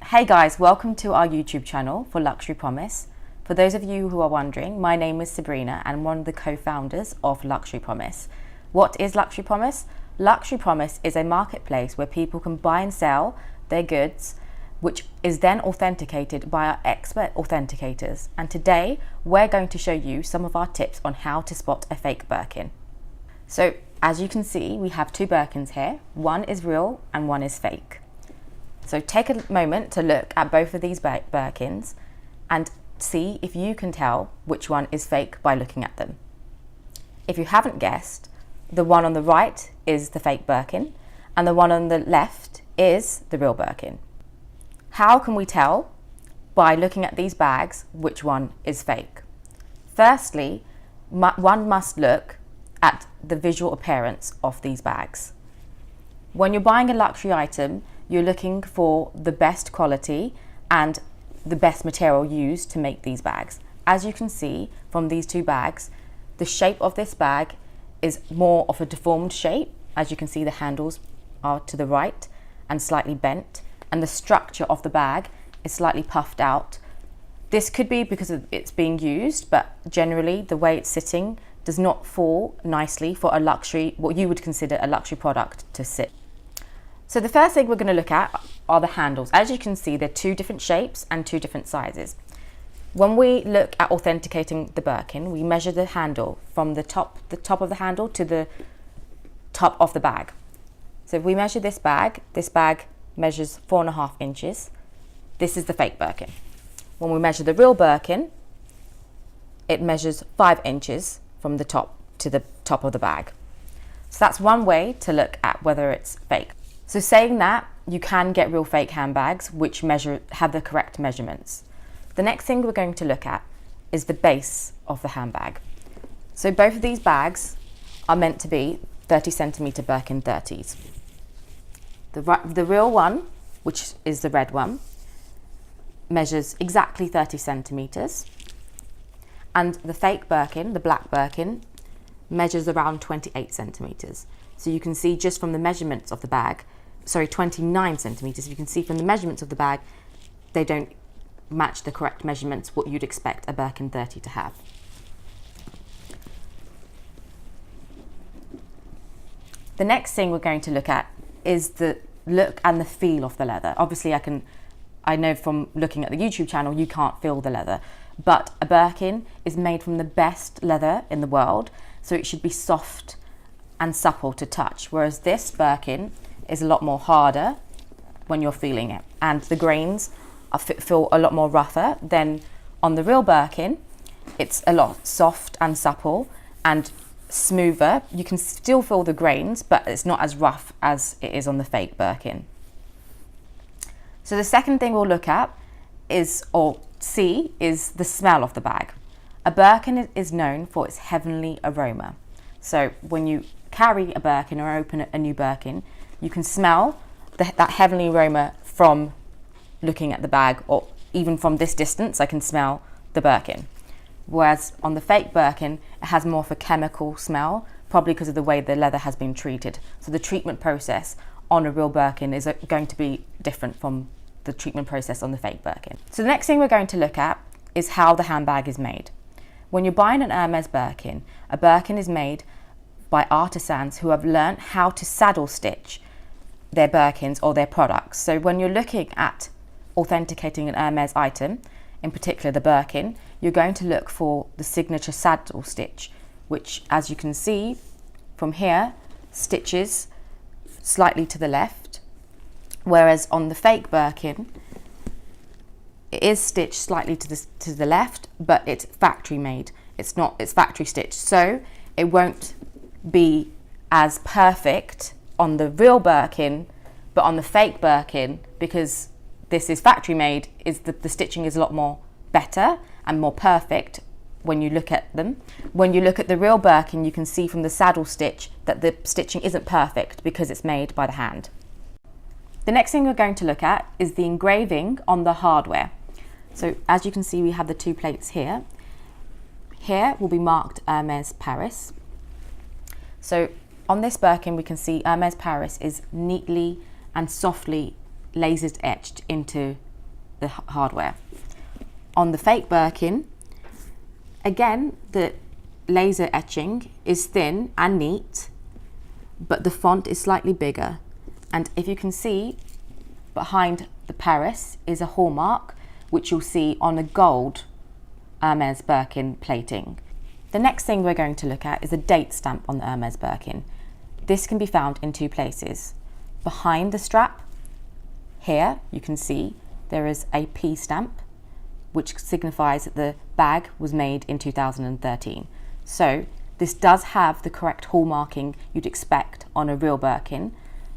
Hey guys, welcome to our YouTube channel for Luxury Promise. For those of you who are wondering, my name is Sabrina and I'm one of the co-founders of Luxury Promise. What is Luxury Promise? Luxury Promise is a marketplace where people can buy and sell their goods, which is then authenticated by our expert authenticators. And today we're going to show you some of our tips on how to spot a fake Birkin. So as you can see, we have two Birkins here. One is real and one is fake. So take a moment to look at both of these Birkins and see if you can tell which one is fake by looking at them. If you haven't guessed, the one on the right is the fake Birkin and the one on the left is the real Birkin. How can we tell by looking at these bags which one is fake? Firstly, one must look at the visual appearance of these bags. When you're buying a luxury item, you're looking for the best quality and the best material used to make these bags. As you can see from these two bags, the shape of this bag is more of a deformed shape. As you can see, the handles are to the right and slightly bent, and the structure of the bag is slightly puffed out. This could be because it's being used, but generally the way it's sitting does not fall nicely for a luxury, what you would consider a luxury product to sit. So the first thing we're going to look at are the handles. As you can see, they're two different shapes and two different sizes. When we look at authenticating the Birkin, we measure the handle from the top of the handle to the top of the bag. So if we measure this bag measures 4.5 inches. This is the fake Birkin. When we measure the real Birkin, it measures 5 inches from the top to the top of the bag. So that's one way to look at whether it's fake. So saying that, you can get real fake handbags which have the correct measurements. The next thing we're going to look at is the base of the handbag. So both of these bags are meant to be 30 centimeter Birkin 30s. The real one, which is the red one, measures exactly 30 centimeters. And the fake Birkin, the black Birkin, measures around 28 centimeters. So you can see just from the measurements of the bag, 29 centimeters. You can see from the measurements of the bag, they don't match the correct measurements, what you'd expect a Birkin 30 to have. The next thing we're going to look at is the look and the feel of the leather. Obviously, I know from looking at the YouTube channel, you can't feel the leather, but a Birkin is made from the best leather in the world, so it should be soft and supple to touch, whereas this Birkin is a lot more harder when you're feeling it, and the grains feel a lot more rougher than on the real Birkin. It's a lot soft and supple and smoother. You can still feel the grains, but it's not as rough as it is on the fake Birkin. So the second thing we'll look at is the smell of the bag. A Birkin is known for its heavenly aroma. So when you carry a Birkin or open a new Birkin, you can smell that heavenly aroma from looking at the bag, or even from this distance I can smell the Birkin. Whereas on the fake Birkin, it has more of a chemical smell, probably because of the way the leather has been treated. So the treatment process on a real Birkin is going to be different from the treatment process on the fake Birkin. So the next thing we're going to look at is how the handbag is made. When you're buying an Hermes Birkin, a Birkin is made by artisans who have learned how to saddle stitch their Birkins or their products. So when you're looking at authenticating an Hermes item, in particular the Birkin, you're going to look for the signature saddle stitch, which, as you can see from here, stitches slightly to the left, whereas on the fake Birkin, it is stitched slightly to the left, but it's factory made. It's factory stitched, so it won't be as perfect on the real Birkin, but on the fake Birkin, because this is factory made, the stitching is a lot more better and more perfect when you look at them. When you look at the real Birkin, you can see from the saddle stitch that the stitching isn't perfect because it's made by the hand. The next thing we're going to look at is the engraving on the hardware. So as you can see, we have the two plates here. Here will be marked Hermes Paris. So on this Birkin, we can see Hermes Paris is neatly and softly laser etched into the hardware. On the fake Birkin, again, the laser etching is thin and neat, but the font is slightly bigger. And if you can see, behind the Paris is a hallmark, which you'll see on a gold Hermes Birkin plating. The next thing we're going to look at is a date stamp on the Hermes Birkin. This can be found in two places. Behind the strap, here you can see there is a P stamp, which signifies that the bag was made in 2013. So this does have the correct hallmarking you'd expect on a real Birkin,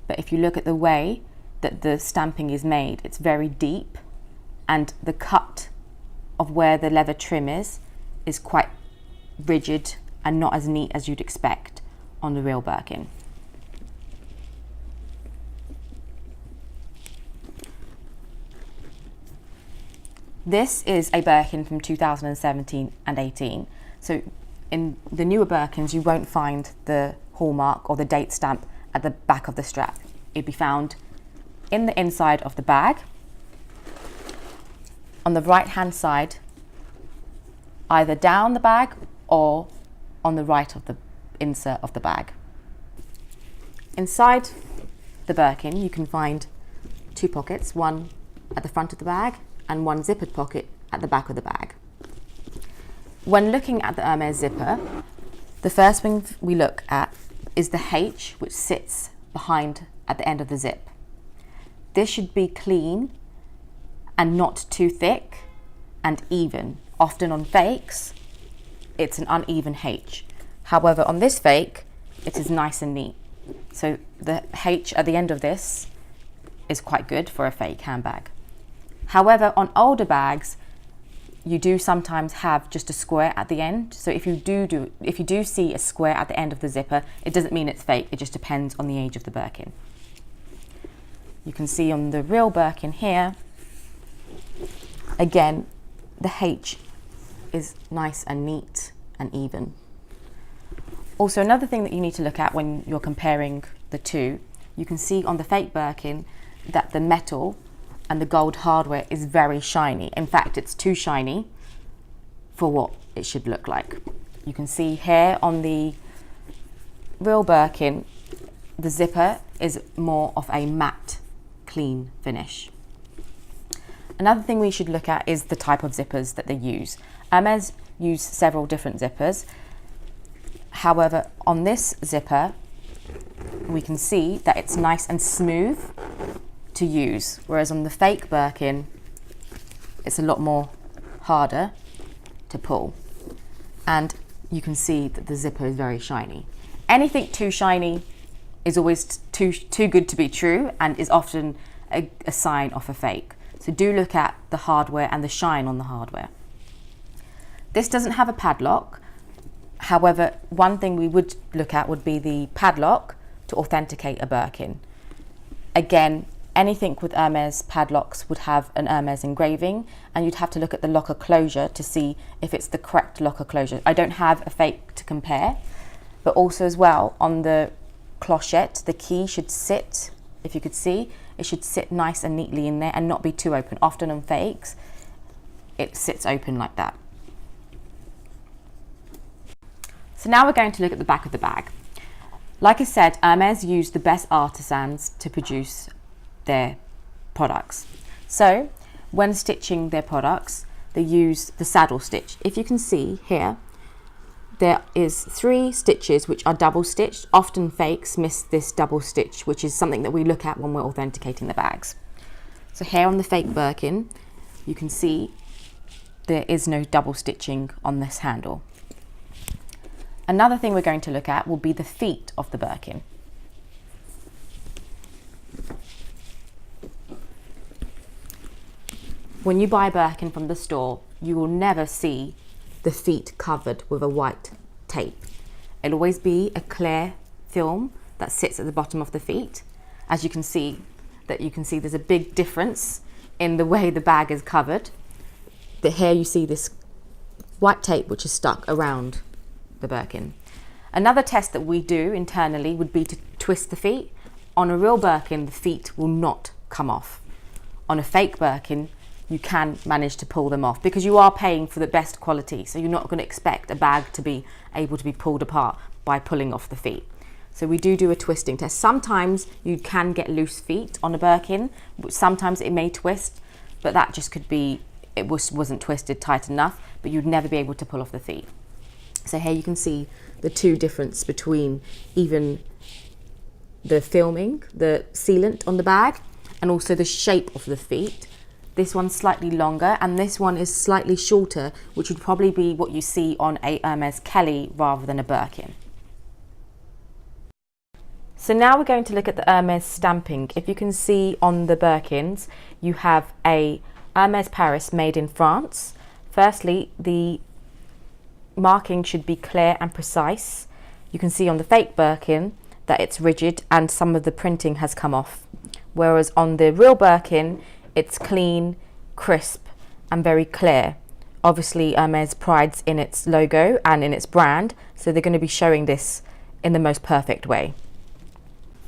but if you look at the way that the stamping is made, it's very deep, and the cut of where the leather trim is quite rigid and not as neat as you'd expect on the real Birkin. This is a Birkin from 2017 and 18. So in the newer Birkins, you won't find the hallmark or the date stamp at the back of the strap. It'd be found in the inside of the bag, on the right hand side, either down the bag or on the right of the insert of the bag. Inside the Birkin, you can find two pockets, one at the front of the bag and one zippered pocket at the back of the bag. When looking at the Hermes zipper, the first thing we look at is the H, which sits behind at the end of the zip. This should be clean and not too thick and even. Often on fakes, it's an uneven H. However, on this fake, it is nice and neat. So the H at the end of this is quite good for a fake handbag. However, on older bags, you do sometimes have just a square at the end. So if you do see a square at the end of the zipper, it doesn't mean it's fake. It just depends on the age of the Birkin. You can see on the real Birkin here, again, the H is nice and neat and even. Also, another thing that you need to look at when you're comparing the two, you can see on the fake Birkin that the metal and the gold hardware is very shiny. In fact, it's too shiny for what it should look like. You can see here on the real Birkin, the zipper is more of a matte, clean finish. Another thing we should look at is the type of zippers that they use. Hermes use several different zippers. However, on this zipper, we can see that it's nice and smooth to use, whereas on the fake Birkin, it's a lot more harder to pull. And you can see that the zipper is very shiny. Anything too shiny is always too good to be true and is often a sign of a fake. So do look at the hardware and the shine on the hardware. This doesn't have a padlock. However, one thing we would look at would be the padlock to authenticate a Birkin. Again, anything with Hermes padlocks would have an Hermes engraving, and you'd have to look at the locker closure to see if it's the correct locker closure. I don't have a fake to compare, but also as well, on the clochette, the key should sit, if you could see, it should sit nice and neatly in there and not be too open. Often on fakes, it sits open like that. So now we're going to look at the back of the bag. Like I said, Hermes use the best artisans to produce their products. So when stitching their products, they use the saddle stitch. If you can see here, there is 3 stitches which are double stitched. Often fakes miss this double stitch, which is something that we look at when we're authenticating the bags. So here on the fake Birkin, you can see there is no double stitching on this handle. Another thing we're going to look at will be the feet of the Birkin. When you buy a Birkin from the store, you will never see the feet covered with a white tape. It'll always be a clear film that sits at the bottom of the feet. As you can see, there's a big difference in the way the bag is covered. But here you see this white tape which is stuck around the Birkin. Another test that we do internally would be to twist the feet. On a real Birkin, the feet will not come off. On a fake Birkin, you can manage to pull them off, because you are paying for the best quality. So you're not going to expect a bag to be able to be pulled apart by pulling off the feet. So we do a twisting test. Sometimes you can get loose feet on a Birkin. Sometimes it may twist, but that just could be, it wasn't twisted tight enough, but you'd never be able to pull off the feet. So here you can see the two difference between even the filming, the sealant on the bag, and also the shape of the feet. This one's slightly longer and this one is slightly shorter, which would probably be what you see on a Hermes Kelly rather than a Birkin. So now we're going to look at the Hermes stamping. If you can see on the Birkins, you have a Hermes Paris made in France. Firstly, the marking should be clear and precise. You can see on the fake Birkin that it's rigid and some of the printing has come off. Whereas on the real Birkin, it's clean, crisp and very clear. Obviously Hermes prides in its logo and in its brand, so they're going to be showing this in the most perfect way.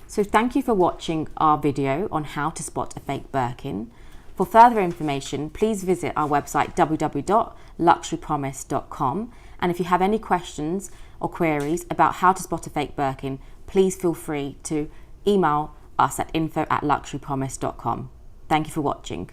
So thank you for watching our video on how to spot a fake Birkin. For further information, please visit our website www.luxurypromise.com, and if you have any questions or queries about how to spot a fake Birkin, please feel free to email us at info@luxurypromise.com. Thank you for watching.